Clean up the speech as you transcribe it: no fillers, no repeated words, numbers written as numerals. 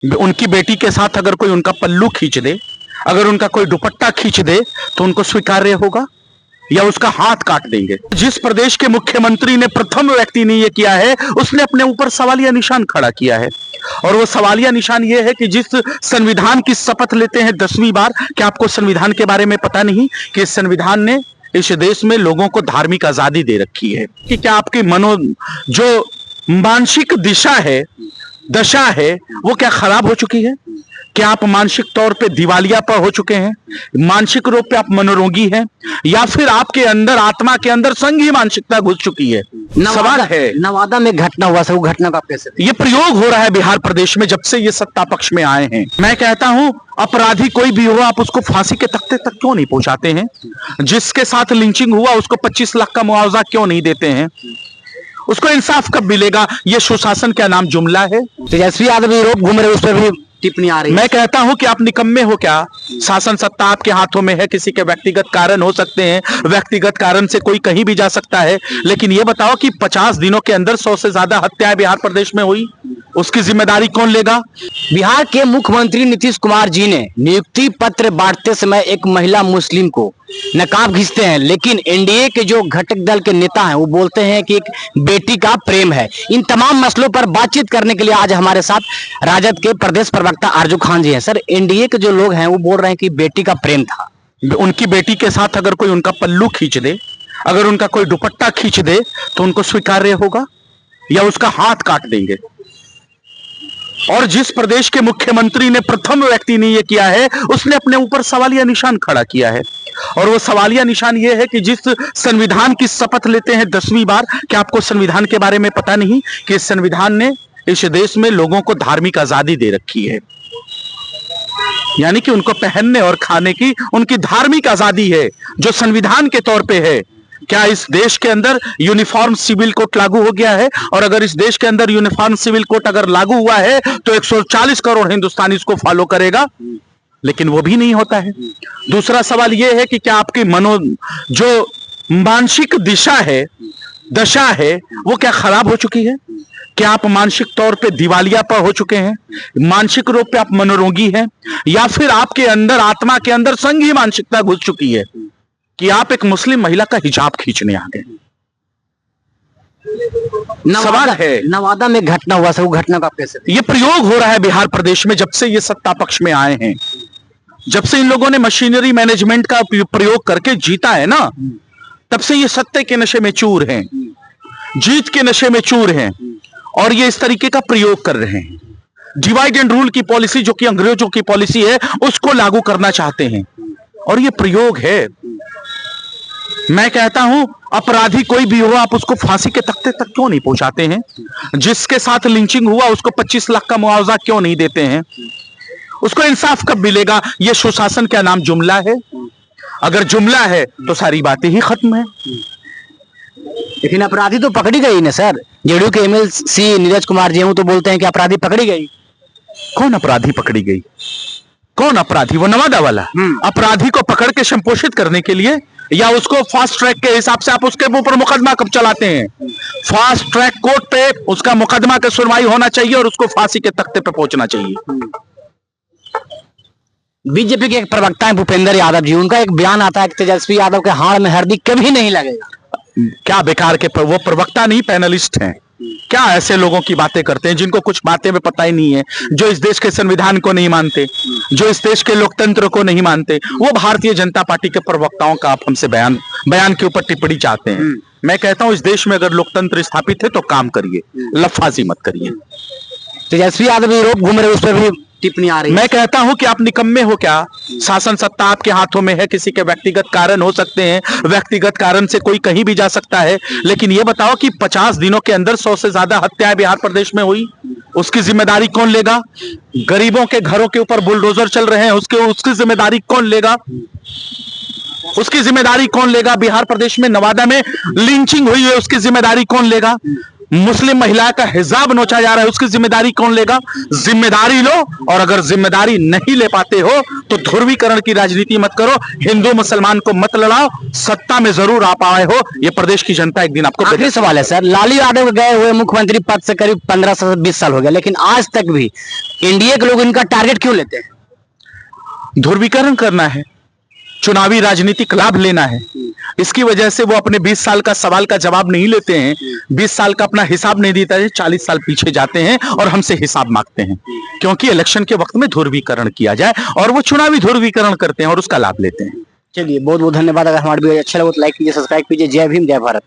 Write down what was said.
उनकी बेटी के साथ अगर कोई उनका पल्लू खींच दे, अगर उनका कोई दुपट्टा खींच दे तो उनको स्वीकार्य होगा या उसका हाथ काट देंगे। जिस प्रदेश के मुख्यमंत्री ने प्रथम व्यक्ति ने यह किया है, उसने अपने ऊपर सवालिया निशान खड़ा किया है। और वो सवालिया निशान ये है कि जिस संविधान की शपथ लेते हैं 10वीं बार, क्या आपको संविधान के बारे में पता नहीं कि इस संविधान ने इस देश में लोगों को धार्मिक आजादी दे रखी है? कि क्या आपकी जो मानसिक दिशा है, दशा है, वो क्या खराब हो चुकी है? क्या आप मानसिक तौर पे दिवालियापा हो चुके हैं? मानसिक रूप पे आप मनोरोगी हैं, या फिर आपके अंदर, आत्मा के अंदर संघीय मानसिकता घुस चुकी है? सवाल है। नवादा में घटना हुआ सर, वो घटना का आप कैसे? ये प्रयोग हो रहा है बिहार प्रदेश में जब से ये सत्ता पक्ष में आए हैं। मैं कहता हूं, अपराधी कोई भी हो, आप उसको फांसी के तख्ते तक क्यों नहीं पहुंचाते हैं? जिसके साथ लिंचिंग हुआ उसको 25 लाख का मुआवजा क्यों नहीं देते हैं? उसको इंसाफ कब मिलेगा? ये सुशासन क्या नाम जुमला है? तेजस्वी यादव यूरोप घूम रहे, उस पर भी टिप्पणी आ रही है। मैं कहता हूं कि आप निकम्मे हो क्या? शासन सत्ता आपके हाथों में है। किसी के व्यक्तिगत कारण हो सकते हैं, व्यक्तिगत कारण से कोई कहीं भी जा सकता है, लेकिन ये बताओ कि 50 दिनों के अंदर 100 से ज्यादा हत्याएं बिहार प्रदेश में हुई, उसकी जिम्मेदारी कौन लेगा? बिहार के मुख्यमंत्री नीतीश कुमार जी ने नियुक्ति पत्र बांटते समय एक महिला मुस्लिम को नकाब खींचते हैं, लेकिन एनडीए के जो घटक दल के नेता हैं वो बोलते हैं कि एक बेटी का प्रेम है। इन तमाम मसलों पर बातचीत करने के लिए आज हमारे साथ राजद के प्रदेश प्रवक्ता आरजू खान जी हैं। सर, एनडीए के जो लोग हैं वो बोल रहे हैं कि बेटी का प्रेम था। उनकी बेटी के साथ अगर कोई उनका पल्लू खींच दे, अगर उनका कोई दुपट्टा खींच दे तो उनको स्वीकार्य होगा या उसका हाथ काट देंगे? और जिस प्रदेश के मुख्यमंत्री ने प्रथम व्यक्ति ने यह किया है, उसने अपने ऊपर सवालिया निशान खड़ा किया है। और वो सवालिया निशान ये है कि जिस संविधान की शपथ लेते हैं 10वीं बार, क्या आपको संविधान के बारे में पता नहीं कि इस संविधान ने इस देश में लोगों को धार्मिक आजादी दे रखी है? यानी कि उनको पहनने और खाने की उनकी धार्मिक आजादी है, जो संविधान के तौर पे है। क्या इस देश के अंदर यूनिफॉर्म सिविल कोड लागू हो गया है? और अगर इस देश के अंदर यूनिफॉर्म सिविल कोड अगर लागू हुआ है तो 140 करोड़ हिंदुस्तानी इसको फॉलो करेगा, लेकिन वो भी नहीं होता है। दूसरा सवाल यह है कि क्या आपकी जो मानसिक दिशा है, दशा है, वो क्या खराब हो चुकी है? क्या आप मानसिक तौर पे दिवालियापा हो चुके हैं? मानसिक रूप पे आप मनोरोगी हैं, या फिर आपके अंदर, आत्मा के अंदर संघीय मानसिकता घुस चुकी है कि आप एक मुस्लिम महिला का हिजाब खींचने आ गए? सवाल है। नवादा में घटना हुआ सर, वो घटना का आप कैसे? ये प्रयोग हो रहा है बिहार प्रदेश में जब से ये सत्ता पक्ष में आए हैं। जब से इन लोगों ने मशीनरी मैनेजमेंट का प्रयोग करके जीता है ना, तब से ये सत्ते के नशे में चूर हैं, जीत के नशे में चूर हैं, और ये इस तरीके का प्रयोग कर रहे हैं। डिवाइड एंड रूल की पॉलिसी, जो कि अंग्रेजों की पॉलिसी है, उसको लागू करना चाहते हैं, और ये प्रयोग है। मैं कहता हूं, अपराधी कोई भी हो, आप उसको फांसी के तख्ते तक क्यों नहीं पहुंचाते हैं? जिसके साथ लिंचिंग हुआ उसको 25 लाख का मुआवजा क्यों नहीं देते हैं? उसको इंसाफ कब मिलेगा? यह सुशासन क्या नाम जुमला है? अगर जुमला है तो सारी बातें ही खत्म है। लेकिन अपराधी तो पकड़ी गई ना सर। जेडीयू के एमएलसी नीरज कुमार जी तो बोलते हैं कि अपराधी पकड़ी गई। कौन अपराधी पकड़ी गई? कौन अपराधी? वो नवादा वाला अपराधी को पकड़ के संपोषित करने के लिए, या उसको फास्ट ट्रैक के हिसाब से आप उसके ऊपर मुकदमा कब चलाते हैं? फास्ट ट्रैक कोर्ट पे उसका मुकदमा की सुनवाई होना चाहिए और उसको फांसी के तख्ते पे पहुंचना चाहिए। बीजेपी के एक प्रवक्ता है भूपेंद्र यादव जी, उनका एक बयान आता है कि तेजस्वी यादव के हाड़ में हरदी कभी नहीं लगेगा। क्या बेकार के वो प्रवक्ता नहीं, पैनलिस्ट हैं। क्या ऐसे लोगों की बातें करते हैं जिनको कुछ बातें में पता ही नहीं है, जो इस देश के संविधान को नहीं मानते, जो इस देश के लोकतंत्र को नहीं मानते। वो भारतीय जनता पार्टी के प्रवक्ताओं का आप हमसे बयान के ऊपर टिप्पणी चाहते हैं। मैं कहता हूं, इस देश में अगर लोकतंत्र स्थापित है तो काम करिए, लफाजी मत करिए। तेजस्वी यादव यूरोप घूम रहे, उस पर भी टिप्पणी आ रही है। मैं कहता हूं कि आप निकम्मे हो क्या? शासन सत्ता आपके हाथों में है। किसी के व्यक्तिगत कारण हो सकते हैं, व्यक्तिगत कारण से कोई कहीं भी जा सकता है, लेकिन यह बताओ कि 50 दिनों के अंदर 100 से ज्यादा हत्याएं बिहार प्रदेश में हुई, उसकी जिम्मेदारी कौन लेगा? गरीबों के घरों के ऊपर बुलडोजर चल रहे हैं, उसकी जिम्मेदारी कौन लेगा? उसकी जिम्मेदारी कौन लेगा? बिहार प्रदेश में नवादा में लिंचिंग हुई है, उसकी जिम्मेदारी कौन लेगा? मुस्लिम महिला का हिजाब नोचा जा रहा है, उसकी जिम्मेदारी कौन लेगा? जिम्मेदारी लो, और अगर जिम्मेदारी नहीं ले पाते हो तो ध्रुवीकरण की राजनीति मत करो, हिंदू मुसलमान को मत लड़ाओ, सत्ता में जरूर आप आए हो, ये प्रदेश की जनता एक दिन आपको। आखिरी सवाल है सर, लालू यादव गए हुए मुख्यमंत्री पद से करीब 15 से 20 साल हो गया, लेकिन आज तक भी एनडीए के लोग इनका टारगेट क्यों लेते हैं? ध्रुवीकरण करना है, चुनावी राजनीतिक लाभ लेना है, इसकी वजह से वो अपने 20 साल का सवाल का जवाब नहीं लेते हैं, 20 साल का अपना हिसाब नहीं देता है, 40 साल पीछे जाते हैं और हमसे हिसाब मांगते हैं, क्योंकि इलेक्शन के वक्त में ध्रुवीकरण किया जाए, और वो चुनावी ध्रुवीकरण करते हैं और उसका लाभ लेते हैं। चलिए, बहुत बहुत धन्यवाद। अगर हमारे वीडियो अच्छा लगे तो लाइक कीजिए, सब्सक्राइब कीजिए। जय भीम, जय भारत।